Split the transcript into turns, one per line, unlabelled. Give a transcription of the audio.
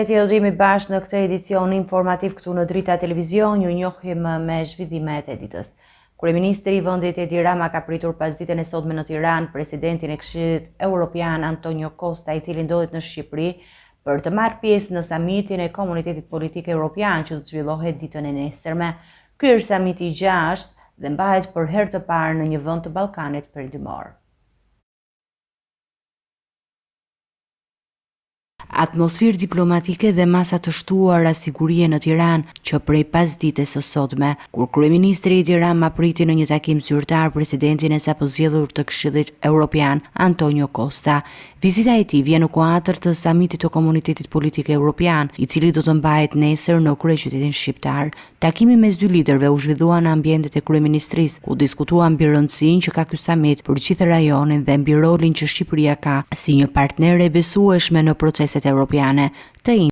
Jemi bashkë në këtë edicion informativ këtu në Drita Televizion, ju njohim me zhvillimet e ditës. Kryeministri i vendit Edi Rama ka pritur pas ditën e sotme në Tiranë presidentin e Këshillit Evropian Antonio Costa, i cili ndodhet në Shqipëri për të marrë pjesë në samitin e Komunitetit Politik Evropian që do të zhvillohet ditën e nesërme. Ky është samiti i 6 dhe mbahet për herë të parë në një vend të Ballkanit Perëndimor. Atmosferë diplomatike dhe masa të shtuara sigurie në Tiranë që prej pasdites së sotme, kur kryeministri Edi Rama priti në një takim zyrtar presidentin e sapo zgjedhur të Këshillit Evropian Antonio Costa. Vizita e tij vjen në kuadër të samitit të Komunitetit Politik Evropian, i cili do të mbahet nesër në kryeqytetin shqiptar. Takimi mes dy liderëve u zhvillua në ambientet e kryeministrisë, ku diskutuan mbi rëndësinë që ka ky samit për gjithë rajonin dhe mbi rolin që Shqipëria ka si një partnere e besueshme në proceset europiane.